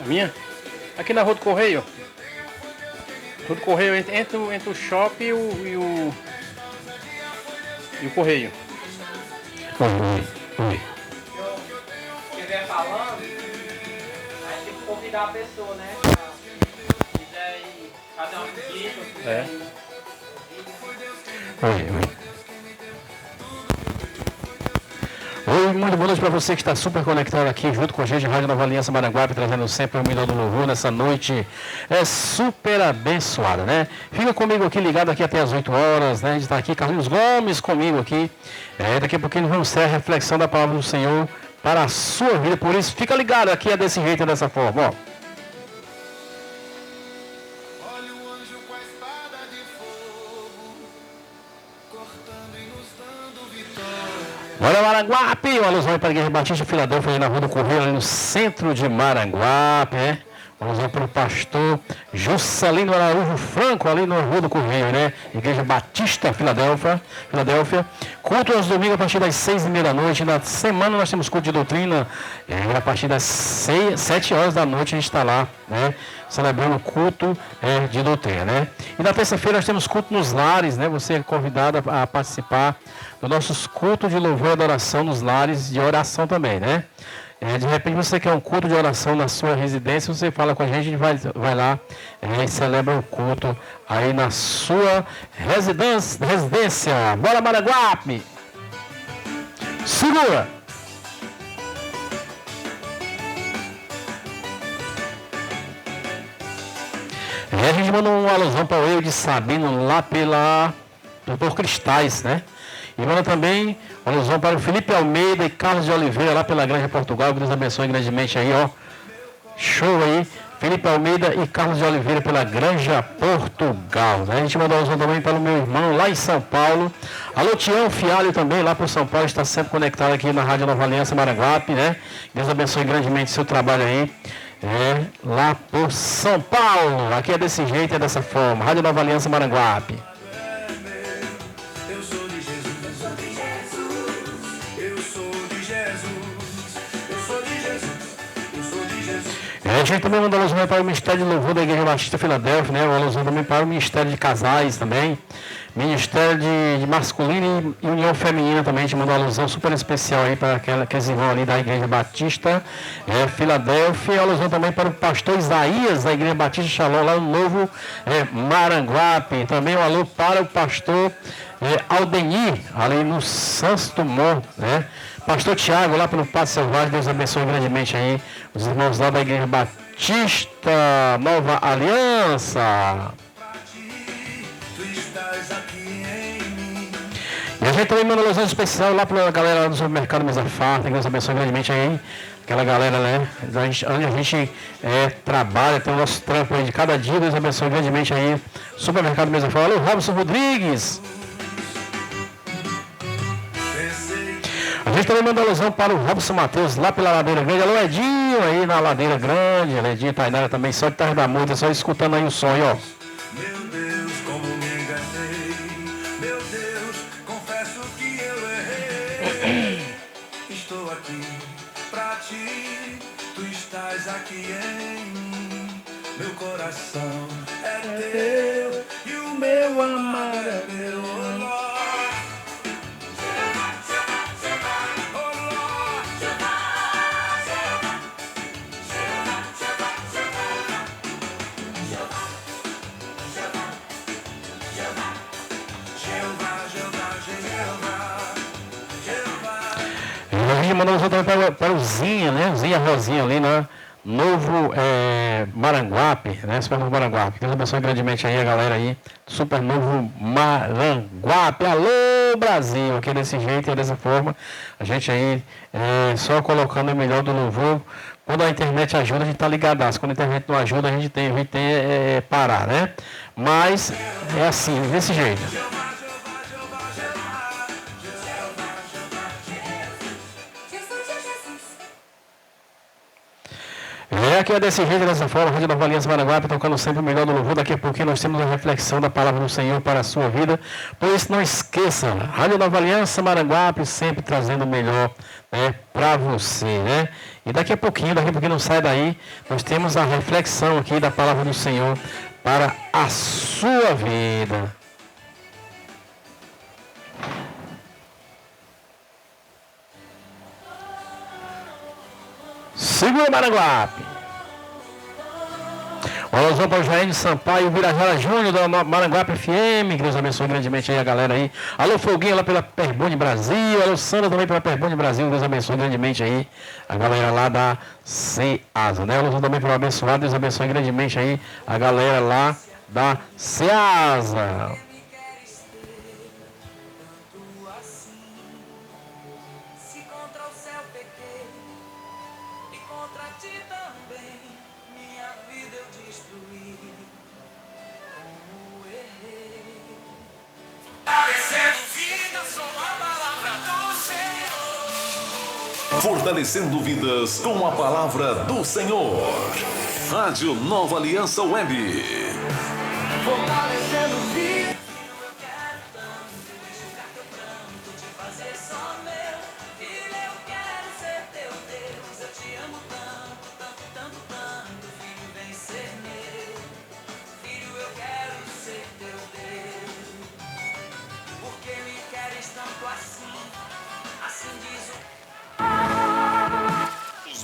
A minha? Aqui na Rua do Correio. Rua do Correio entre o shopping e o Correio. Oi. Se eu estiver falando, aí tem que convidar a pessoa, né? Se quiser ir fazer uma visita, se quiser ir. Oi, muito boa noite para você que está super conectado aqui junto com a gente, Rádio Nova Aliança Maranguape, trazendo sempre o melhor do louvor nessa noite super abençoada, né? Fica comigo aqui, ligado aqui até as 8 horas, né? A gente está aqui, Carlinhos Gomes comigo aqui. Daqui a pouquinho vamos ter a reflexão da palavra do Senhor para a sua vida, por isso fica ligado aqui, é desse jeito, dessa forma, ó. Olha Maranguape, uma alusão para a Igreja Batista Filadélfia, ali na Rua do Correio, ali no centro de Maranguape, né? Uma alusão para o pastor Juscelino Araújo Franco, ali na Rua do Correio, né? Igreja Batista Filadélfia. Culto aos domingos a partir das 6h30 da noite. Na semana nós temos culto de doutrina, a partir das 7 horas da noite a gente está lá, né? Celebrando o culto de doutrina, né? E na terça-feira nós temos culto nos lares, né? Você é convidado a participar dos nossos cultos de louvor e adoração nos lares, de oração também, né? De repente você quer um culto de oração na sua residência, você fala com a gente vai lá e celebra o culto aí na sua residência. Bora Maranguape! Segura! A gente manda uma alusão para o eu de Sabino lá por Cristais, né? E manda também uma alusão para o Felipe Almeida e Carlos de Oliveira lá pela Granja Portugal, que Deus abençoe grandemente aí, ó. Show aí, Felipe Almeida e Carlos de Oliveira pela Granja Portugal, né? A gente manda uma alusão também para o meu irmão lá em São Paulo. Alô, Tião Fialho também lá por São Paulo, está sempre conectado aqui na Rádio Nova Aliança Maranguape, né? Deus abençoe grandemente o seu trabalho aí. Lá por São Paulo. Aqui é desse jeito, é dessa forma. Rádio Nova Aliança Maranguape. A gente também manda alusão para o Ministério de Louvor da Igreja Batista Filadélfia, né? Uma alusão também para o Ministério de Casais também. Ministério de Masculino e União Feminina também. A gente mandou uma alusão super especial aí para aqueles irmãos ali da Igreja Batista Filadélfia. Alusão também para o pastor Isaías da Igreja Batista Shalom, lá no Novo Maranguape. Também um alô para o pastor Aldenir, ali no Santos Dumont, né? Pastor Tiago, lá pelo Pato Selvagem, Deus abençoe grandemente aí os irmãos lá da Igreja Batista Nova Aliança. E a gente também manda uma alusão especial lá para a galera do supermercado Mesa Farta, que Deus abençoe grandemente aí. Aquela galera, né? Onde a gente trabalha, tem o nosso trampo aí de cada dia, Deus abençoe grandemente aí. Supermercado Mesa Farta. Alô, Robson Rodrigues. A gente também manda alusão para o Robson Matheus, lá pela Ladeira Grande. Alô, Edinho, aí na Ladeira Grande. Edinho e Tainara também, só de tarde da moita, só escutando aí o som, ó. Meu Deus, como me enganei. Meu Deus, confesso que eu errei. Estou aqui pra ti, tu estás aqui em mim. Meu coração é teu e o meu amar é meu. A gente mandou também para o Zinha, né? O Zinha Rosinha ali, né? Novo Maranguape, né? Super Novo Maranguape. Deus abençoe grandemente aí a galera aí. Super Novo Maranguape. Alô, Brasil! Aqui é desse jeito, é dessa forma. A gente aí só colocando o melhor do louvor. Quando a internet ajuda, a gente tá ligadaço. Quando a internet não ajuda, a gente tem parar, né? Mas é assim, desse jeito. aqui é desse jeito, dessa forma, Rádio Nova Aliança Maranguape, tocando sempre o melhor do louvor. Daqui a pouquinho nós temos a reflexão da palavra do Senhor para a sua vida. Por isso não esqueça, Rádio Nova Aliança Maranguape sempre trazendo o melhor, né, para você, né? E daqui a pouquinho não sai daí, nós temos a reflexão aqui da palavra do Senhor para a sua vida. Segura Maranguape. Um alusão para o Jair de Sampaio, Virajara Júnior, da Maranguape FM, que Deus abençoe grandemente aí a galera aí. Alô, Foguinho lá pela Perbone Brasil, alô, Sandra também pela Perbone Brasil, Deus abençoe grandemente aí a galera lá da CEASA, né? Alô também pelo abençoado, Deus abençoe grandemente aí a galera lá da CEASA. Fortalecendo vidas com a palavra do Senhor. Rádio Nova Aliança Web. Fortalecendo vidas.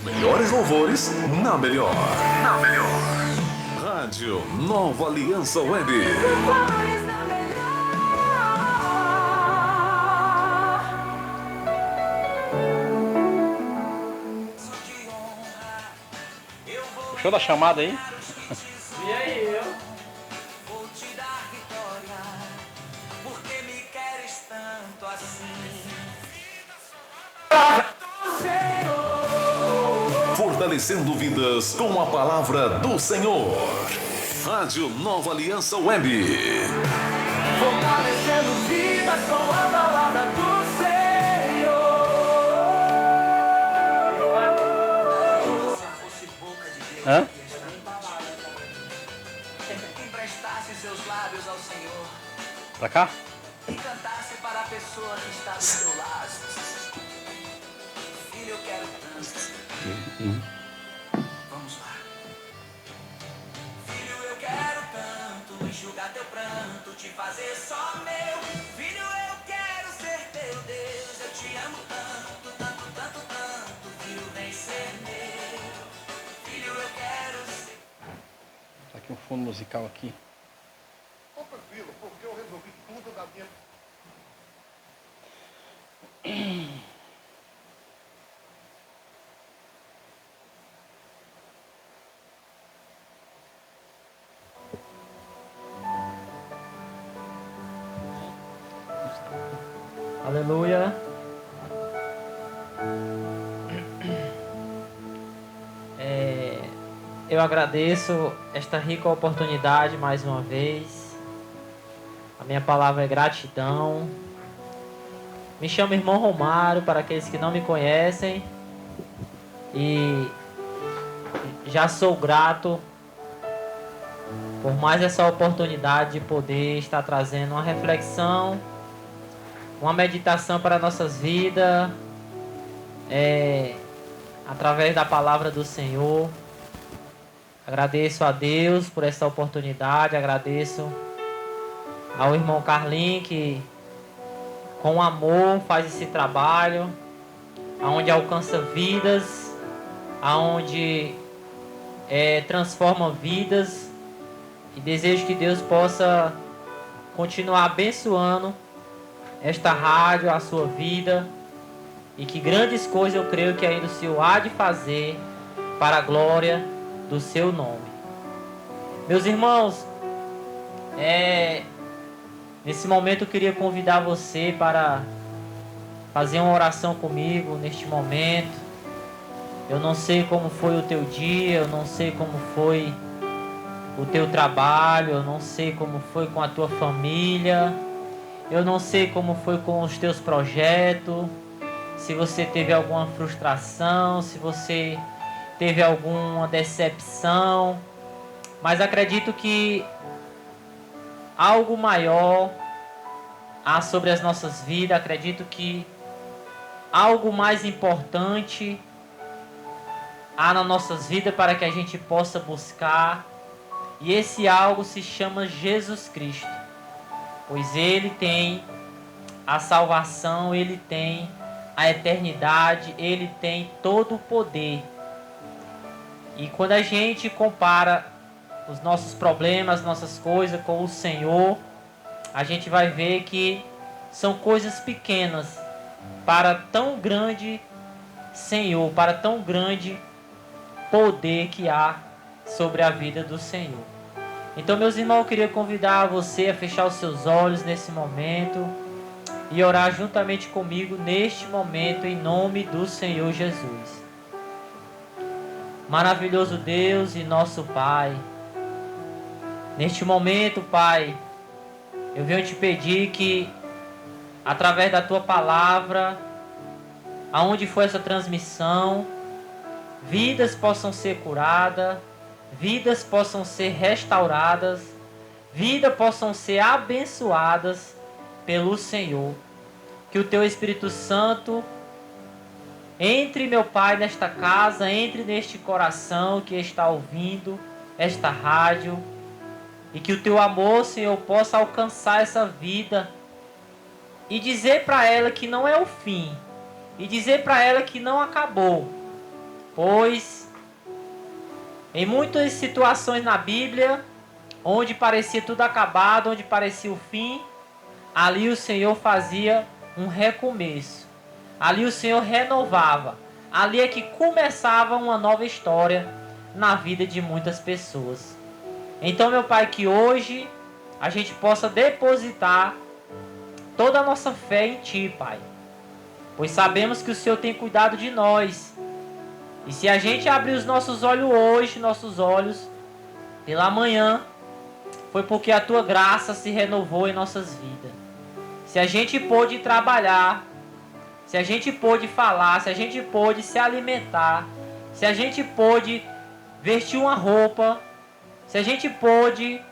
Melhores louvores na melhor. Rádio Nova Aliança Web. Show da chamada aí. E aí, eu? Vou te dar vitória, porque me queres tanto assim. Fortalecendo vidas com a palavra do Senhor. Rádio Nova Aliança Web. Fortalecendo vidas com a palavra do Senhor. Hã? Emprestasse seus lábios ao Senhor Pra cá? e cantasse para a pessoa que está do seu lado. Filho, eu quero tanto. Vamos lá. Filho, eu quero tanto enxugar teu pranto, te fazer só meu. Filho, eu quero ser teu Deus. Eu te amo tanto, tanto, tanto, tanto. Filho, vem ser meu. Filho, eu quero ser. Tá aqui um fundo musical aqui. Tô tranquilo, porque eu resolvi tudo da minha... Aleluia. Eu agradeço esta rica oportunidade mais uma vez. A minha palavra é gratidão. Me chamo Irmão Romário, para aqueles que não me conhecem. E já sou grato por mais essa oportunidade de poder estar trazendo uma reflexão, uma meditação para nossas vidas, através da palavra do Senhor. Agradeço a Deus por essa oportunidade, agradeço ao irmão Carlinhos que com amor faz esse trabalho, aonde alcança vidas, aonde transforma vidas, e desejo que Deus possa continuar abençoando esta rádio, a sua vida, e que grandes coisas eu creio que ainda o Senhor há de fazer para a glória do seu nome. Meus irmãos, nesse momento eu queria convidar você para fazer uma oração comigo neste momento. Eu não sei como foi o teu dia, eu não sei como foi o teu trabalho, eu não sei como foi com a tua família, eu não sei como foi com os teus projetos, se você teve alguma frustração, se você teve alguma decepção, mas acredito que algo maior há sobre as nossas vidas. Acredito que algo mais importante há nas nossas vidas para que a gente possa buscar. E esse algo se chama Jesus Cristo. Pois Ele tem a salvação, Ele tem a eternidade, Ele tem todo o poder. E quando a gente compara os nossos problemas, nossas coisas com o Senhor, a gente vai ver que são coisas pequenas para tão grande Senhor, para tão grande poder que há sobre a vida do Senhor. Então, meus irmãos, eu queria convidar você a fechar os seus olhos nesse momento e orar juntamente comigo neste momento, em nome do Senhor Jesus. Maravilhoso Deus e nosso Pai, neste momento, Pai, eu venho te pedir que, através da Tua palavra, aonde foi essa transmissão, vidas possam ser curadas, vidas possam ser restauradas, vidas possam ser abençoadas pelo Senhor. Que o Teu Espírito Santo entre, meu Pai, nesta casa, entre neste coração que está ouvindo esta rádio, e que o Teu amor, Senhor, possa alcançar essa vida e dizer para ela que não é o fim, e dizer para ela que não acabou, pois em muitas situações na Bíblia, onde parecia tudo acabado, onde parecia o fim, ali o Senhor fazia um recomeço. Ali o Senhor renovava. Ali é que começava uma nova história na vida de muitas pessoas. Então, meu Pai, que hoje a gente possa depositar toda a nossa fé em Ti, Pai. Pois sabemos que o Senhor tem cuidado de nós. E se a gente abrir os nossos olhos hoje, nossos olhos, pela manhã, foi porque a Tua graça se renovou em nossas vidas. Se a gente pôde trabalhar, se a gente pôde falar, se a gente pôde se alimentar, se a gente pôde vestir uma roupa, se a gente pôde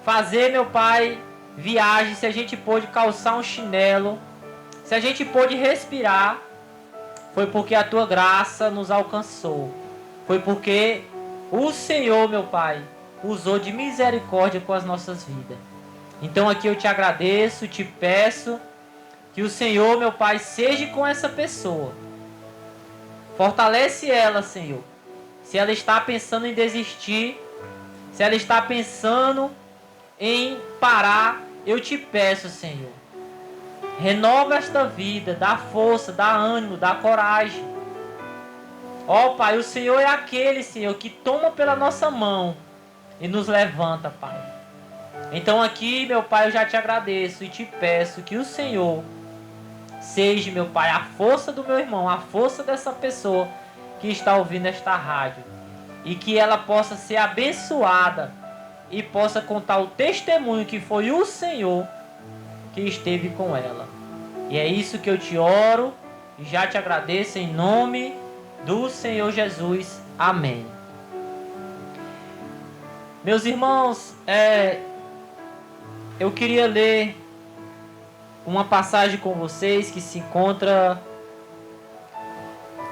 fazer, meu Pai, viagem, se a gente pôde calçar um chinelo, se a gente pôde respirar, foi porque a Tua graça nos alcançou. Foi porque o Senhor, meu Pai, usou de misericórdia com as nossas vidas. Então aqui eu te agradeço, te peço que o Senhor, meu Pai, seja com essa pessoa. Fortalece ela, Senhor. Se ela está pensando em desistir, se ela está pensando em parar, eu te peço, Senhor, renova esta vida, dá força, dá ânimo, dá coragem. Ó Pai, o Senhor é aquele, Senhor, que toma pela nossa mão e nos levanta, Pai. Então aqui, meu Pai, eu já te agradeço e te peço que o Senhor seja, meu Pai, a força do meu irmão, a força dessa pessoa que está ouvindo esta rádio. E que ela possa ser abençoada e possa contar o testemunho que foi o Senhor que esteve com ela. E é isso que eu te oro e já te agradeço em nome do Senhor Jesus. Amém. Meus irmãos, eu queria ler uma passagem com vocês que se encontra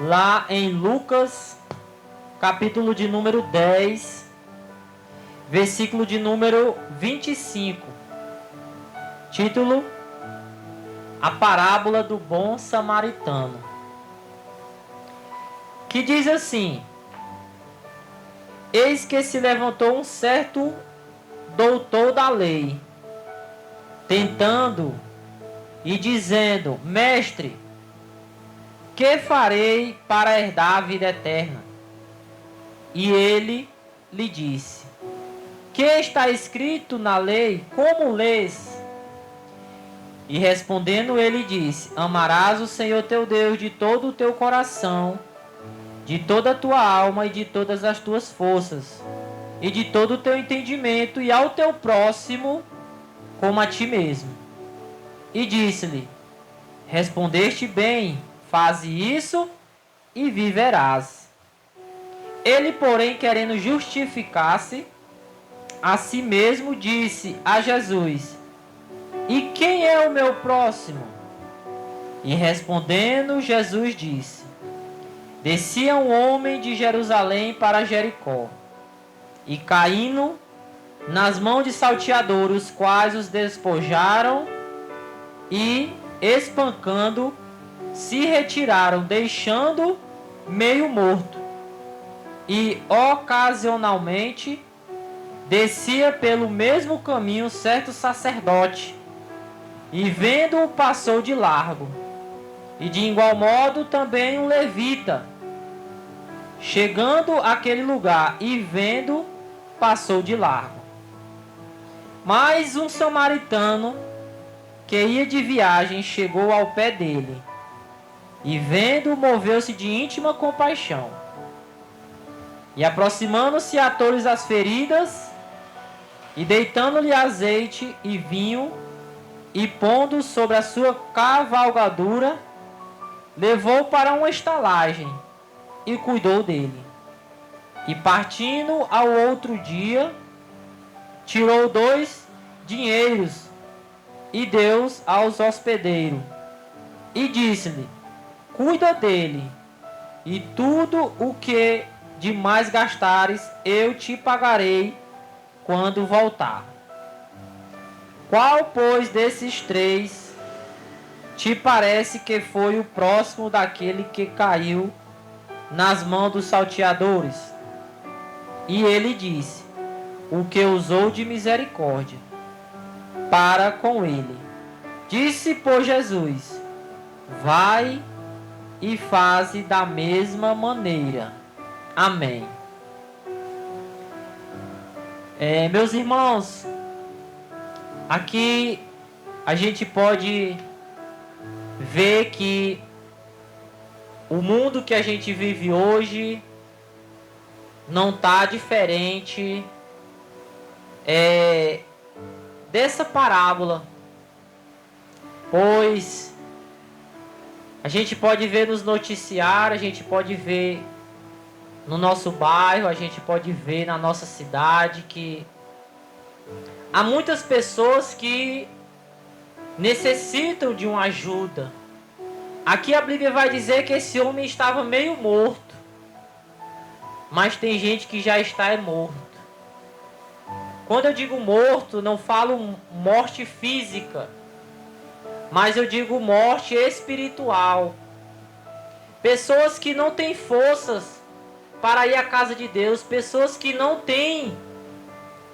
lá em Lucas, capítulo de número 10, versículo de número 25. Título: A Parábola do Bom Samaritano. Que diz assim: Eis que se levantou um certo doutor da lei, tentando e dizendo: Mestre, que farei para herdar a vida eterna? E ele lhe disse: Que está escrito na lei? Como lês? E respondendo ele disse: Amarás o Senhor teu Deus de todo o teu coração, de toda a tua alma e de todas as tuas forças, e de todo o teu entendimento, e ao teu próximo como a ti mesmo. E disse-lhe: Respondeste bem, faze isso e viverás. Ele, porém, querendo justificar-se a si mesmo, disse a Jesus: E quem é o meu próximo? E respondendo, Jesus disse: Descia um homem de Jerusalém para Jericó, e caindo nas mãos de salteadores, os quais os despojaram e, espancando, se retiraram, deixando meio morto. E ocasionalmente descia pelo mesmo caminho certo sacerdote, e vendo-o passou de largo. E de igual modo também um levita, chegando àquele lugar e vendo, passou de largo. Mas um samaritano que ia de viagem chegou ao pé dele, e vendo, moveu-se de íntima compaixão. E aproximando-se, atou-lhes as feridas, e deitando-lhe azeite e vinho, e pondo sobre a sua cavalgadura, levou para uma estalagem, e cuidou dele. E partindo ao outro dia, tirou 2 dinheiros, e deu-os aos hospedeiros, e disse-lhe: Cuida dele, e tudo o que de mais gastares eu te pagarei quando voltar. Qual, pois, desses 3 te parece que foi o próximo daquele que caiu nas mãos dos salteadores? E ele disse: O que usou de misericórdia para com ele. Disse, pois, Jesus: Vai e faze da mesma maneira. Amém. Meus irmãos, aqui a gente pode ver que o mundo que a gente vive hoje não está diferente dessa parábola, pois a gente pode ver nos noticiários, a gente pode ver no nosso bairro, a gente pode ver na nossa cidade que há muitas pessoas que necessitam de uma ajuda. Aqui a Bíblia vai dizer que esse homem estava meio morto, mas tem gente que já está morto. Quando eu digo morto, não falo morte física, mas eu digo morte espiritual. Pessoas que não têm forças para ir à casa de Deus, pessoas que não têm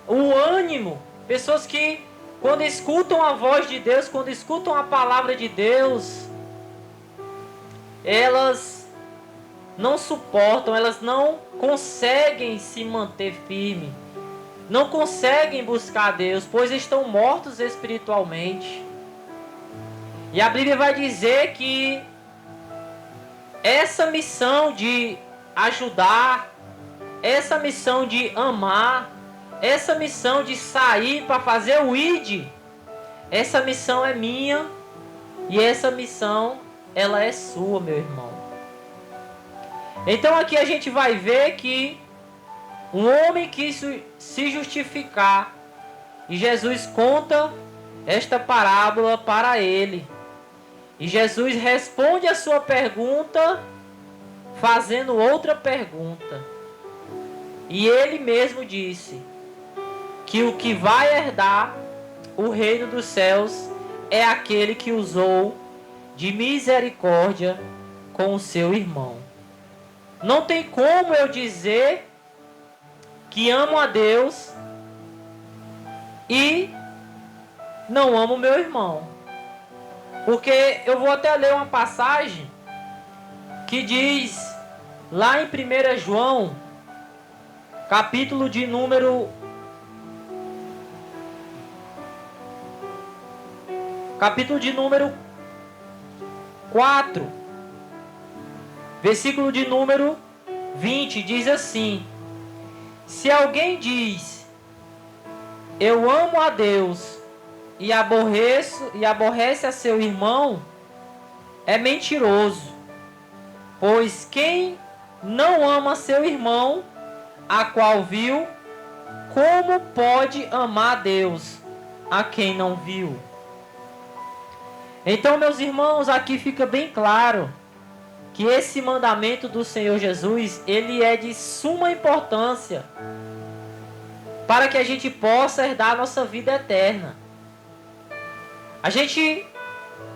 o ânimo, pessoas que quando escutam a voz de Deus, quando escutam a palavra de Deus, elas não suportam, elas não conseguem se manter firme, não conseguem buscar a Deus, pois estão mortos espiritualmente. E a Bíblia vai dizer que essa missão de ajudar, essa missão de amar, essa missão de sair para fazer o ID, essa missão é minha e essa missão ela é sua, meu irmão. Então aqui a gente vai ver que um homem quis se justificar e Jesus conta esta parábola para ele. E Jesus responde a sua pergunta fazendo outra pergunta. E ele mesmo disse que o que vai herdar o reino dos céus é aquele que usou de misericórdia com o seu irmão. Não tem como eu dizer que amo a Deus e não amo meu irmão. Porque eu vou até ler uma passagem que diz lá em 1 João, capítulo de número 4, versículo de número 20, diz assim: Se alguém diz, eu amo a Deus e aborrece a seu irmão, é mentiroso. Pois quem não ama seu irmão, a qual viu, como pode amar Deus, a quem não viu? Então, meus irmãos, aqui fica bem claro que esse mandamento do Senhor Jesus, ele é de suma importância para que a gente possa herdar a nossa vida eterna. A gente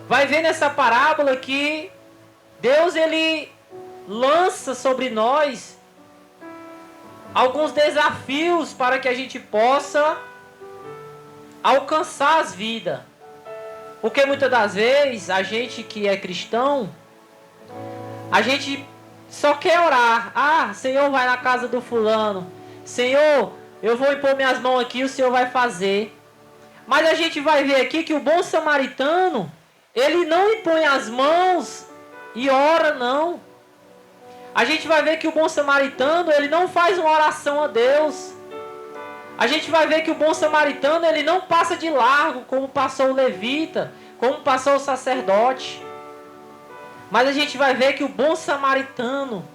vai ver nessa parábola que Deus, ele lança sobre nós alguns desafios para que a gente possa alcançar as vidas. Porque muitas das vezes, a gente que é cristão, a gente só quer orar. Ah, Senhor, vai na casa do fulano. Senhor, eu vou impor minhas mãos aqui, o Senhor vai fazer. Mas a gente vai ver aqui que o bom samaritano, ele não impõe as mãos e ora, não. A gente vai ver que o bom samaritano, ele não faz uma oração a Deus. A gente vai ver que o bom samaritano, ele não passa de largo, como passou o levita, como passou o sacerdote. Mas a gente vai ver que o bom samaritano,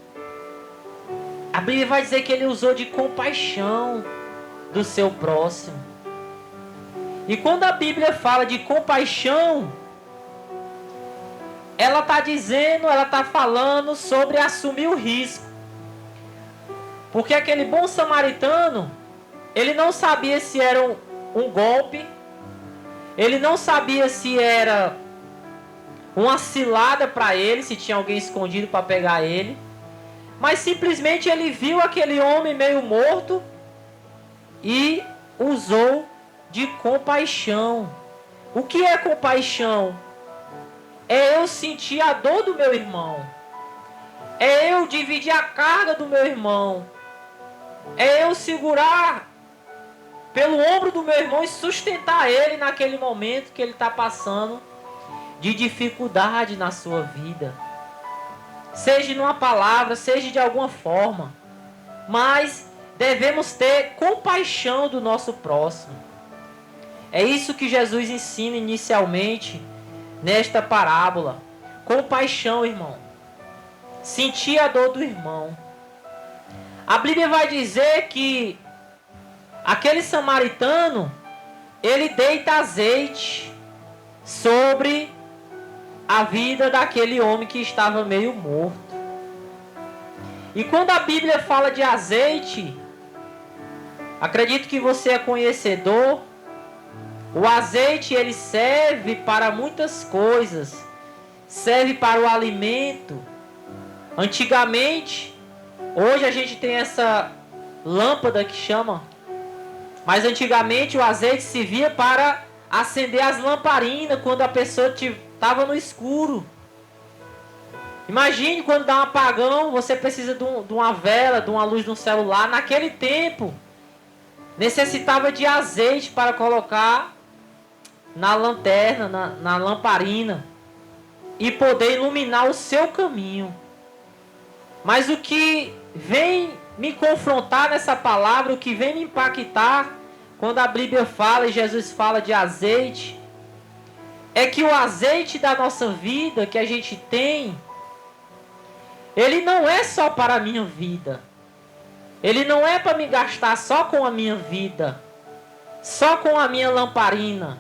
a Bíblia vai dizer que ele usou de compaixão do seu próximo. E quando a Bíblia fala de compaixão, ela está dizendo, ela está falando sobre assumir o risco. Porque aquele bom samaritano, ele não sabia se era um golpe, ele não sabia se era uma cilada para ele, se tinha alguém escondido para pegar ele. Mas simplesmente ele viu aquele homem meio morto e usou de compaixão. O que é compaixão? É eu sentir a dor do meu irmão. É eu dividir a carga do meu irmão. É eu segurar pelo ombro do meu irmão e sustentar ele naquele momento que ele está passando de dificuldade na sua vida. Seja numa palavra, seja de alguma forma. Mas devemos ter compaixão do nosso próximo. É isso que Jesus ensina inicialmente nesta parábola. Compaixão, irmão. Sentir a dor do irmão. A Bíblia vai dizer que aquele samaritano, ele deita azeite sobre a vida daquele homem que estava meio morto. E quando a Bíblia fala de azeite, acredito que você é conhecedor. O azeite, ele serve para muitas coisas. Serve para o alimento. Antigamente, hoje a gente tem essa lâmpada que chama, mas antigamente o azeite servia para acender as lamparinas quando a pessoa estava no escuro. Imagine quando dá um apagão, você precisa de uma vela, de uma luz de um celular. Naquele tempo, necessitava de azeite para colocar na lanterna, na lamparina, e poder iluminar o seu caminho. Mas o que vem me confrontar nessa palavra, o que vem me impactar quando a Bíblia fala e Jesus fala de azeite, é que o azeite da nossa vida que a gente tem, ele não é só para a minha vida. Ele não é para me gastar só com a minha vida, só com a minha lamparina,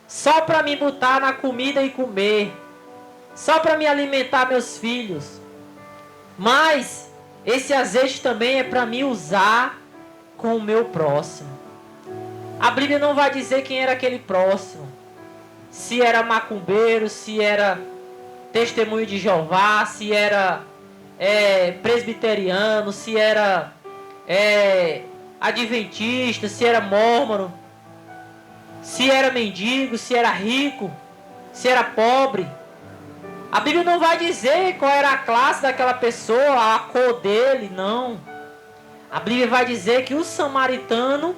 só para me botar na comida e comer, só para me alimentar meus filhos. Mas esse azeite também é para me usar com o meu próximo. A Bíblia não vai dizer quem era aquele próximo. Se era macumbeiro, se era testemunho de Jeová, se era presbiteriano, se era adventista, se era mórmon, se era mendigo, se era rico, se era pobre. A Bíblia não vai dizer qual era a classe daquela pessoa, a cor dele, não. A Bíblia vai dizer que o samaritano,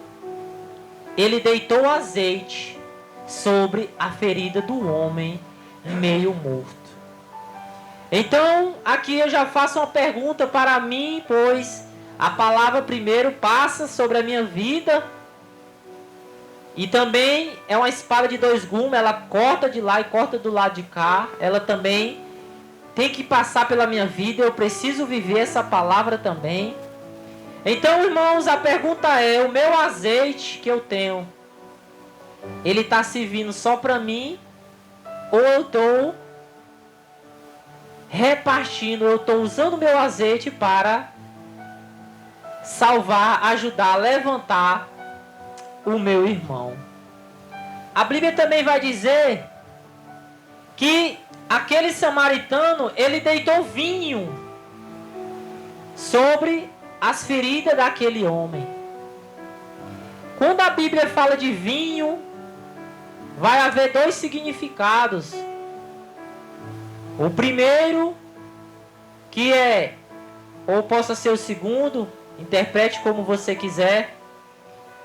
ele deitou azeite sobre a ferida do homem meio morto. Então, aqui eu já faço uma pergunta para mim, pois a palavra primeiro passa sobre a minha vida. E também é uma espada de dois gumes, ela corta de lá e corta do lado de cá. Ela também tem que passar pela minha vida, eu preciso viver essa palavra também. Então, irmãos, a pergunta é, o meu azeite que eu tenho, ele está servindo só para mim? Ou eu estou repartindo, eu estou usando o meu azeite para salvar, ajudar, levantar o meu irmão? A Bíblia também vai dizer que aquele samaritano, ele deitou vinho sobre as feridas daquele homem. Quando a Bíblia fala de vinho, vai haver dois significados. O primeiro, que é, ou possa ser o segundo, interprete como você quiser,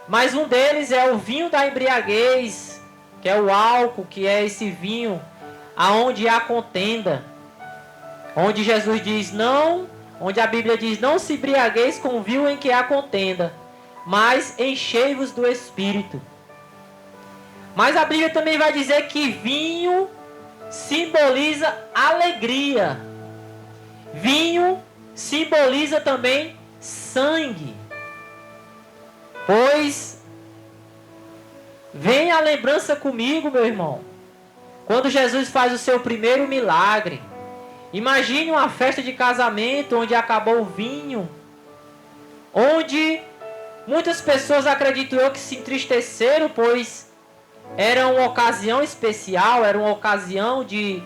mas um deles é o vinho da embriaguez, que é o álcool, que é esse vinho aonde há contenda, onde Jesus diz não, onde a Bíblia diz não se embriagueis com o vinho em que há contenda, mas enchei-vos do Espírito. Mas a Bíblia também vai dizer que vinho simboliza alegria. Vinho simboliza também sangue. Pois, vem a lembrança comigo, meu irmão, quando Jesus faz o seu primeiro milagre. Imagine uma festa de casamento onde acabou o vinho, onde muitas pessoas, acredito eu, que se entristeceram, pois era uma ocasião especial, era uma ocasião de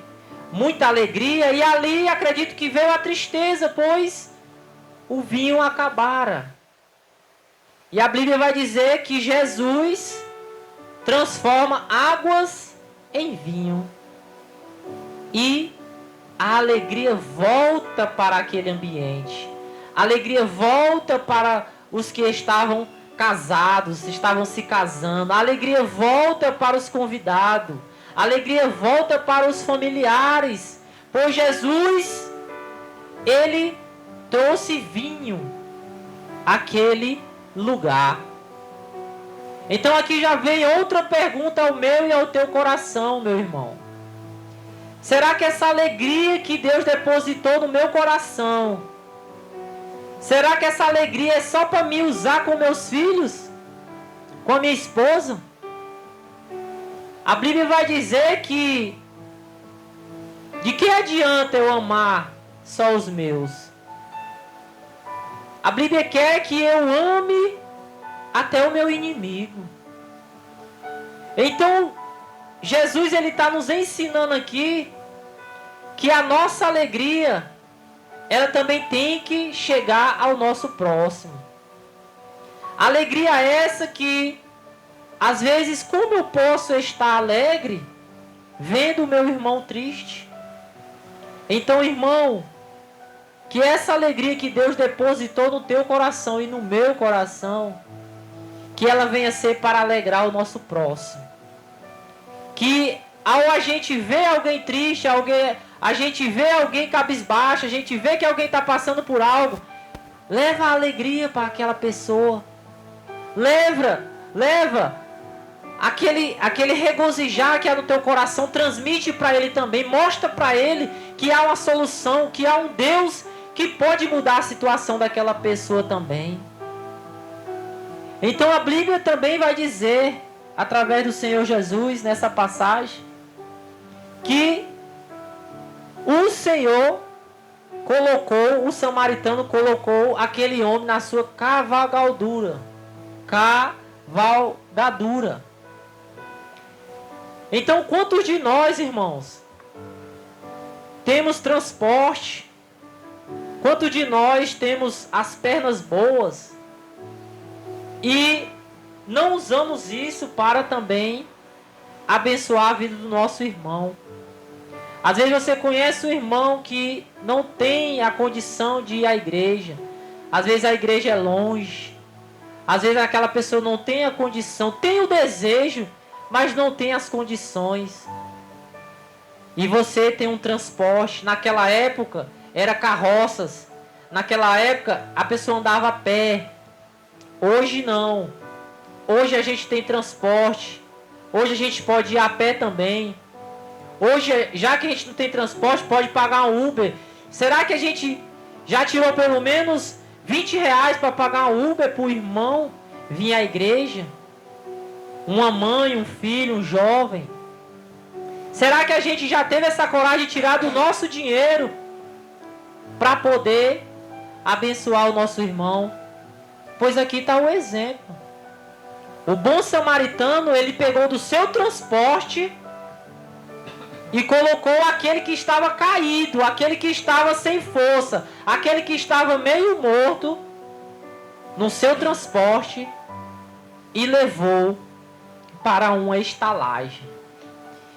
muita alegria, e ali acredito que veio a tristeza, pois o vinho acabara. E a Bíblia vai dizer que Jesus transforma águas em vinho, e a alegria volta para aquele ambiente. A alegria volta para os que estavam casados, estavam se casando. A alegria volta para os convidados. A alegria volta para os familiares. Pois Jesus, ele trouxe vinho àquele lugar. Então aqui já vem outra pergunta ao meu e ao teu coração, meu irmão. Será que essa alegria que Deus depositou no meu coração, será que essa alegria é só para me usar com meus filhos? Com a minha esposa? A Bíblia vai dizer que de que adianta eu amar só os meus? A Bíblia quer que eu ame até o meu inimigo. Então, Jesus, ele está nos ensinando aqui que a nossa alegria, ela também tem que chegar ao nosso próximo. Alegria essa que, às vezes, como eu posso estar alegre vendo o meu irmão triste? Então, irmão, que essa alegria que Deus depositou no teu coração e no meu coração, que ela venha ser para alegrar o nosso próximo. Que ao a gente ver alguém triste, a gente vê alguém cabisbaixo, a gente vê que alguém está passando por algo, leva a alegria para aquela pessoa. Leva aquele regozijar que há no teu coração, transmite para ele também, mostra para ele que há uma solução, que há um Deus que pode mudar a situação daquela pessoa também. Então a Bíblia também vai dizer, através do Senhor Jesus, nessa passagem, que o Senhor colocou, o samaritano colocou aquele homem na sua cavalgadura. Então, quantos de nós, irmãos, temos transporte? Quantos de nós temos as pernas boas e não usamos isso para também abençoar a vida do nosso irmão? Às vezes você conhece um irmão que não tem a condição de ir à igreja. Às vezes a igreja é longe. Às vezes aquela pessoa não tem a condição, tem o desejo, mas não tem as condições. E você tem um transporte. Naquela época era carroças. Naquela época a pessoa andava a pé. Hoje não. Hoje a gente tem transporte. Hoje a gente pode ir a pé também. Hoje, já que a gente não tem transporte, pode pagar um Uber. Será que a gente já tirou pelo menos R$ 20 para pagar um Uber para o irmão vir à igreja? Uma mãe, um filho, um jovem. Será que a gente já teve essa coragem de tirar do nosso dinheiro para poder abençoar o nosso irmão? Pois aqui está o exemplo. O bom samaritano, ele pegou do seu transporte e colocou aquele que estava caído, aquele que estava sem força, aquele que estava meio morto, no seu transporte e levou para uma estalagem.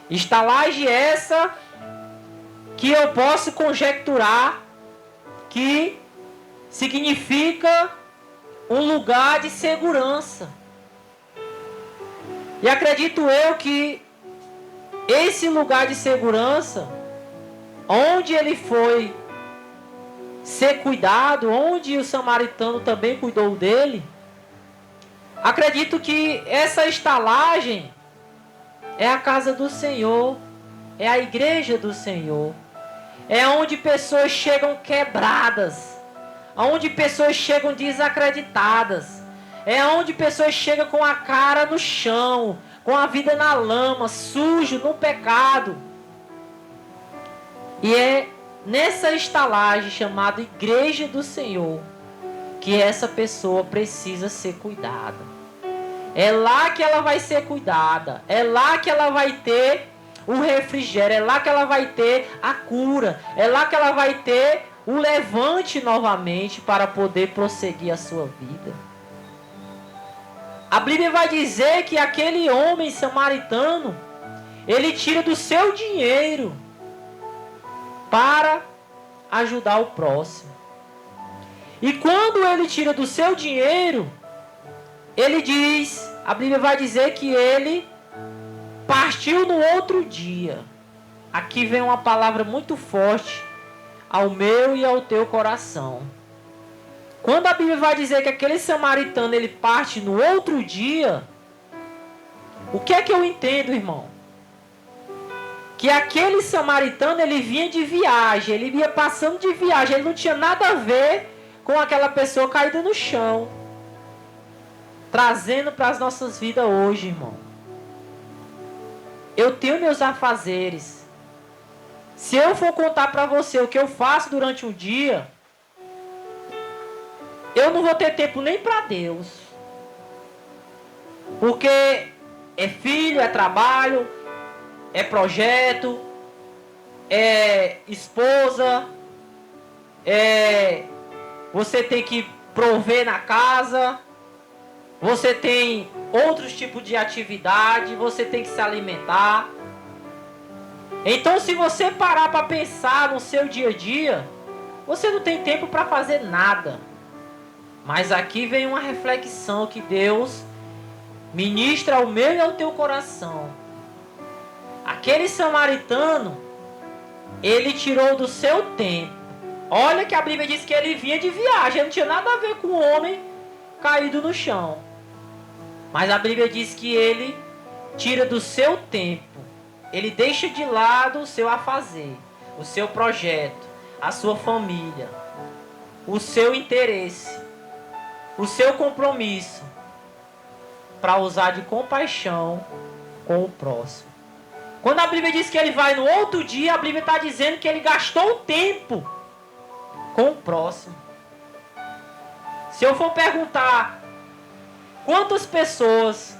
Estalagem essa que eu posso conjecturar que significa um lugar de segurança. E acredito eu que esse lugar de segurança, onde ele foi ser cuidado, onde o samaritano também cuidou dele, acredito que essa estalagem é a casa do Senhor, é a igreja do Senhor, é onde pessoas chegam quebradas, onde pessoas chegam desacreditadas, é onde pessoas chegam com a cara no chão, com a vida na lama, sujo, no pecado. E é nessa estalagem chamada Igreja do Senhor que essa pessoa precisa ser cuidada. É lá que ela vai ser cuidada, é lá que ela vai ter o refrigério, é lá que ela vai ter a cura, é lá que ela vai ter o levante novamente para poder prosseguir a sua vida. A Bíblia vai dizer que aquele homem samaritano, ele tira do seu dinheiro para ajudar o próximo. E quando ele tira do seu dinheiro, ele diz, a Bíblia vai dizer que ele partiu no outro dia. Aqui vem uma palavra muito forte ao meu e ao teu coração. Quando a Bíblia vai dizer que aquele samaritano ele parte no outro dia, o que é que eu entendo, irmão? Que aquele samaritano ele vinha de viagem, ele ia passando de viagem, ele não tinha nada a ver com aquela pessoa caída no chão. Trazendo para as nossas vidas hoje, irmão. Eu tenho meus afazeres. Se eu for contar para você o que eu faço durante um dia, eu não vou ter tempo nem para Deus. Porque é filho, é trabalho, é projeto, é esposa, você tem que prover na casa, você tem outros tipos de atividade, você tem que se alimentar. Então, se você parar para pensar no seu dia a dia, você não tem tempo para fazer nada. Mas aqui vem uma reflexão que Deus ministra ao meu e ao teu coração. Aquele samaritano, ele tirou do seu tempo. Olha que a Bíblia diz que ele vinha de viagem, não tinha nada a ver com o homem caído no chão. Mas a Bíblia diz que ele tira do seu tempo. Ele deixa de lado o seu afazer, o seu projeto, a sua família, o seu interesse, o seu compromisso, para usar de compaixão com o próximo. Quando a Bíblia diz que ele vai no outro dia, a Bíblia está dizendo que ele gastou tempo com o próximo. Se eu for perguntar quantas pessoas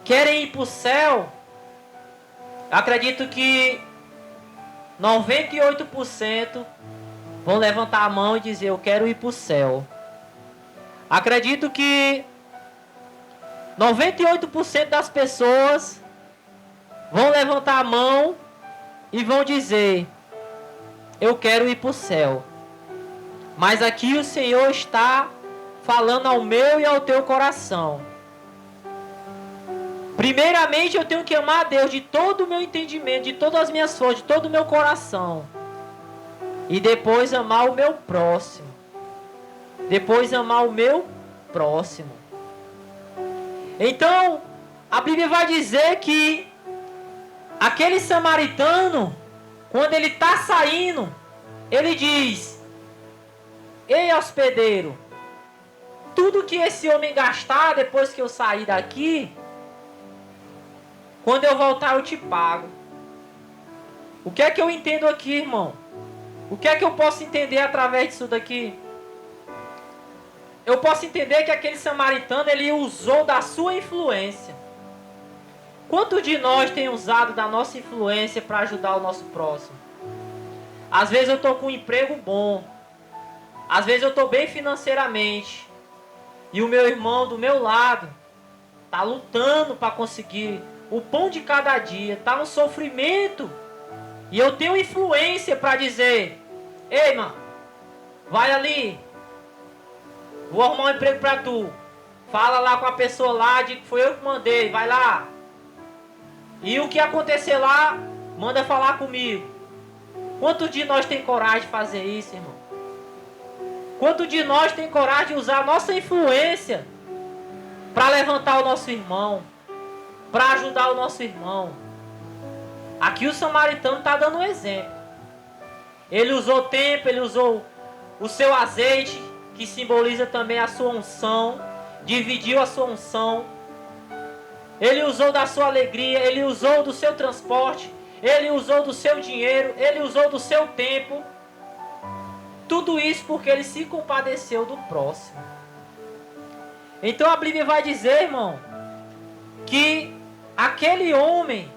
querem ir para o céu, acredito que 98% vão levantar a mão e dizer: eu quero ir para o céu. Acredito que 98% das pessoas vão levantar a mão e vão dizer: eu quero ir para o céu. Mas aqui o Senhor está falando ao meu e ao teu coração. Primeiramente eu tenho que amar a Deus de todo o meu entendimento, de todas as minhas forças, de todo o meu coração. E depois amar o meu próximo. Depois amar o meu próximo. Então, a Bíblia vai dizer que Aquele samaritano, quando ele está saindo, ele diz: ei, hospedeiro, tudo que esse homem gastar depois que eu sair daqui, quando eu voltar eu te pago. O que é que eu entendo aqui, irmão? O que é que eu posso entender através disso daqui? Eu posso entender que aquele samaritano, ele usou da sua influência. Quantos de nós tem usado da nossa influência para ajudar o nosso próximo? Às vezes eu estou com um emprego bom. Às vezes eu estou bem financeiramente. E o meu irmão do meu lado está lutando para conseguir o pão de cada dia. Está no sofrimento. E eu tenho influência para dizer: ei, mano, vai ali. Vou arrumar um emprego para tu. Fala lá com a pessoa lá de que foi eu que mandei. Vai lá. E o que acontecer lá, manda falar comigo. Quantos de nós tem coragem de fazer isso, irmão? Quantos de nós tem coragem de usar a nossa influência para levantar o nosso irmão, para ajudar o nosso irmão? Aqui o samaritano está dando um exemplo. Ele usou tempo, ele usou o seu azeite, que simboliza também a sua unção, dividiu a sua unção. Ele usou da sua alegria, ele usou do seu transporte, ele usou do seu dinheiro, ele usou do seu tempo. Tudo isso porque ele se compadeceu do próximo. Então a Bíblia vai dizer, irmão, que aquele homem,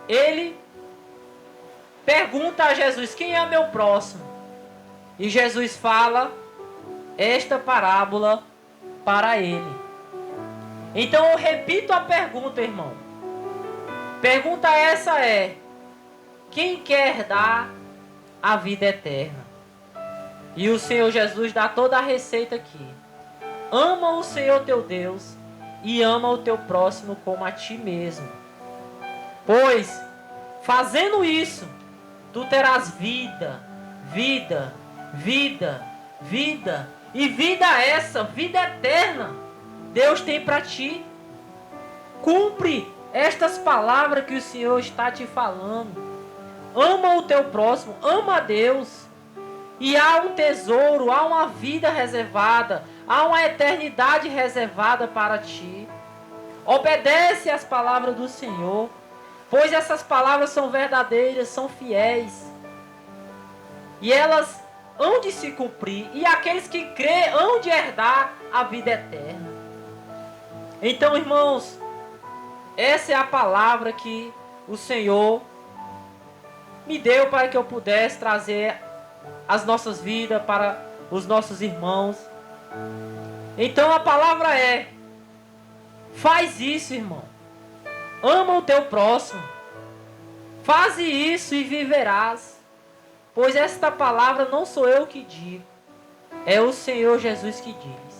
ele pergunta a Jesus: quem é meu próximo? E Jesus fala esta parábola para ele. Então eu repito a pergunta, irmão. Pergunta essa é: quem quer dar a vida eterna? E o Senhor Jesus dá toda a receita aqui. Ama o Senhor teu Deus e ama o teu próximo como a ti mesmo. Pois, fazendo isso, tu terás vida, vida, vida, vida. E vida essa, vida eterna, Deus tem para ti. Cumpre estas palavras que o Senhor está te falando. Ama o teu próximo, ama a Deus. E há um tesouro, há uma vida reservada, há uma eternidade reservada para ti. Obedece às palavras do Senhor, pois essas palavras são verdadeiras, são fiéis. E elas hão de se cumprir, e aqueles que crêem hão de herdar a vida eterna. Então, irmãos, essa é a palavra que o Senhor me deu para que eu pudesse trazer as nossas vidas para os nossos irmãos. Então a palavra é: faz isso, irmão. Ama o teu próximo. Faze isso e viverás. Pois esta palavra não sou eu que digo, é o Senhor Jesus que diz.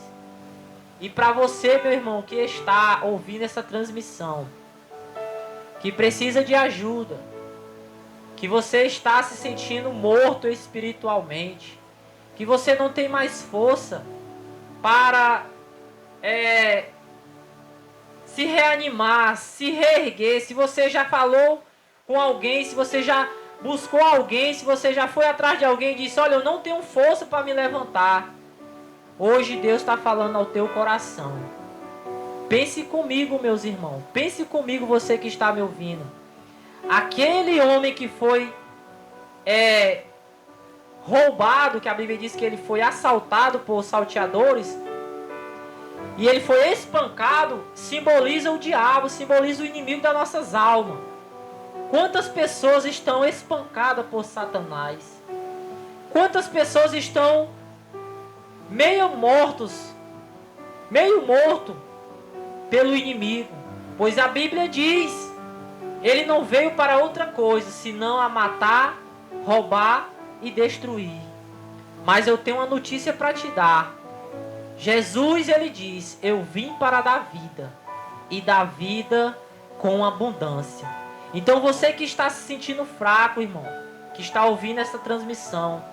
E para você, meu irmão, que está ouvindo essa transmissão, que precisa de ajuda, que você está se sentindo morto espiritualmente, que você não tem mais força para se reanimar, se reerguer, se você já falou com alguém, se você já buscou alguém, se você já foi atrás de alguém e disse: olha, eu não tenho força para me levantar. Hoje Deus está falando ao teu coração. Pense comigo, meus irmãos. Pense comigo, você que está me ouvindo. Aquele homem que foi roubado, que a Bíblia diz que ele foi assaltado por salteadores, e ele foi espancado, simboliza o diabo, simboliza o inimigo das nossas almas. Quantas pessoas estão espancadas por Satanás? Quantas pessoas estão meio morto pelo inimigo? Pois a Bíblia diz: ele não veio para outra coisa, senão a matar, roubar e destruir. Mas eu tenho uma notícia para te dar. Jesus, ele diz: eu vim para dar vida, e dar vida com abundância. Então você que está se sentindo fraco, irmão, que está ouvindo essa transmissão,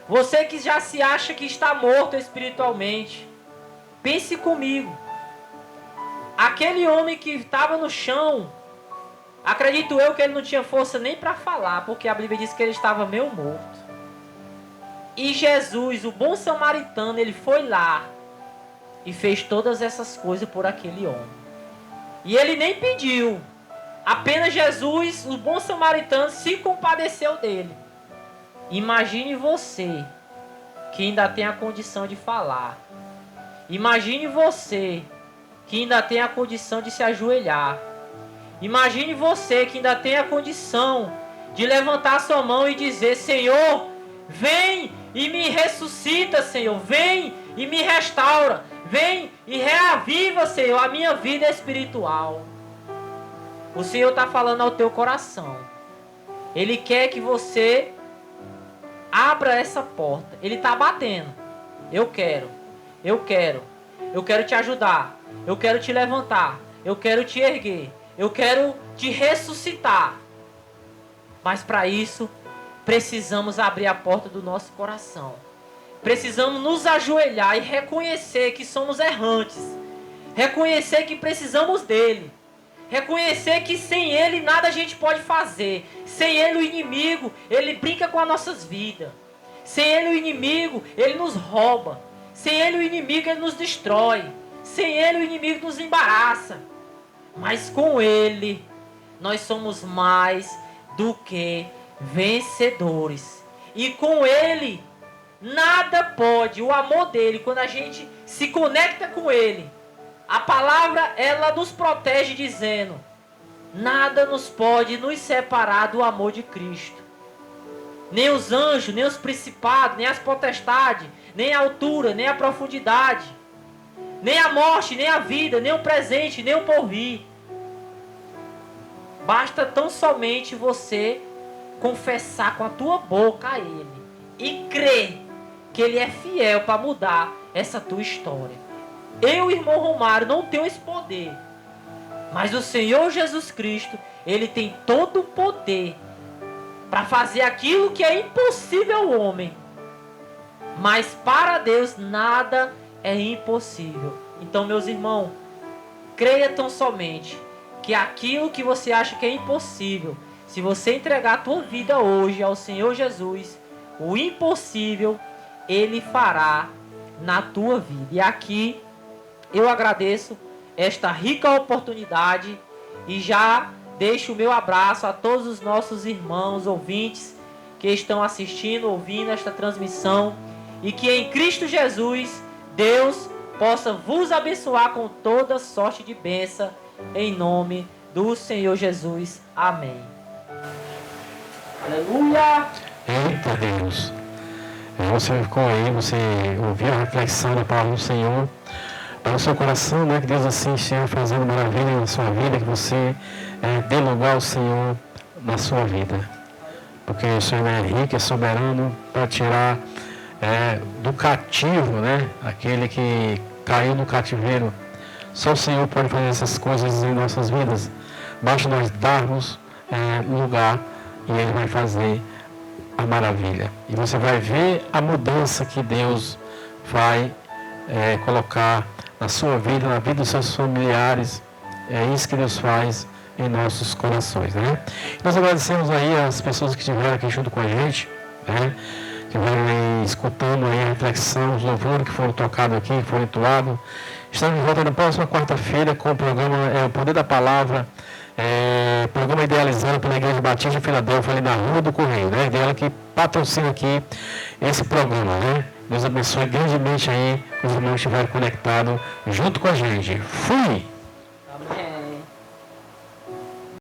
você que já se acha que está morto espiritualmente, pense comigo. Aquele homem que estava no chão, Acredito eu que ele não tinha força nem para falar, porque a Bíblia diz que ele estava meio morto. E Jesus, o bom samaritano, ele foi lá e fez todas essas coisas por aquele homem. E ele nem pediu. Apenas Jesus, o bom samaritano, se compadeceu dele. Imagine você, que ainda tem a condição de falar. Imagine você, que ainda tem a condição de se ajoelhar. Imagine você, que ainda tem a condição de levantar sua mão e dizer: Senhor, vem e me ressuscita, Senhor. Vem e me restaura. Vem e reaviva, Senhor, a minha vida espiritual. O Senhor está falando ao teu coração. Ele quer que você abra essa porta. Ele está batendo. Eu quero te ajudar. Eu quero te levantar. Eu quero te erguer. Eu quero te ressuscitar. Mas para isso, precisamos abrir a porta do nosso coração. Precisamos nos ajoelhar e reconhecer que somos errantes. Reconhecer que precisamos dele. Reconhecer que sem ele nada a gente pode fazer. Sem ele o inimigo, ele brinca com as nossas vidas. Sem ele o inimigo, ele nos rouba. Sem ele o inimigo, ele nos destrói. Sem ele o inimigo nos embaraça. Mas com ele, nós somos mais do que vencedores. E com ele, nada pode, o amor dele, quando a gente se conecta com ele, a palavra, ela nos protege dizendo: nada nos pode nos separar do amor de Cristo. Nem os anjos, nem os principados, nem as potestades, nem a altura, nem a profundidade, nem a morte, nem a vida, nem o presente, nem o porvir. Basta tão somente você confessar com a tua boca a ele e crer que ele é fiel para mudar essa tua história. Eu, irmão Romário, não tenho esse poder, mas o Senhor Jesus Cristo, ele tem todo o poder para fazer aquilo que é impossível ao homem. Mas para Deus nada é impossível. Então, meus irmãos, creia tão somente que aquilo que você acha que é impossível, se você entregar a tua vida hoje ao Senhor Jesus, o impossível ele fará na tua vida. E aqui eu agradeço esta rica oportunidade e já deixo o meu abraço a todos os nossos irmãos ouvintes que estão assistindo, ouvindo esta transmissão, e que em Cristo Jesus Deus possa vos abençoar com toda sorte de bênção, em nome do Senhor Jesus. Amém. Aleluia! Eita Deus! Você ficou aí, você ouviu a reflexão da palavra do Senhor para o seu coração, né? Que Deus assim esteja fazendo maravilha na sua vida, que você dê lugar ao Senhor na sua vida. Porque o Senhor é rico, é soberano para tirar do cativo, né? Aquele que caiu no cativeiro. Só o Senhor pode fazer essas coisas em nossas vidas. Basta nós darmos lugar e Ele vai fazer a maravilha. E você vai ver a mudança que Deus vai colocar na sua vida, na vida dos seus familiares. É isso que Deus faz em nossos corações, né? Nós agradecemos aí as pessoas que estiveram aqui junto com a gente, né? Que vão aí escutando aí a reflexão, os louvores que foram tocados aqui, que foram entoados. Estamos de volta na próxima quarta-feira com o programa O Poder da Palavra, programa idealizado pela Igreja Batista de Filadélfia, ali na Rua do Correio, né? Ela que patrocina aqui esse programa, né? Deus abençoe grandemente aí os irmãos que estiveram conectados junto com a gente. Fui!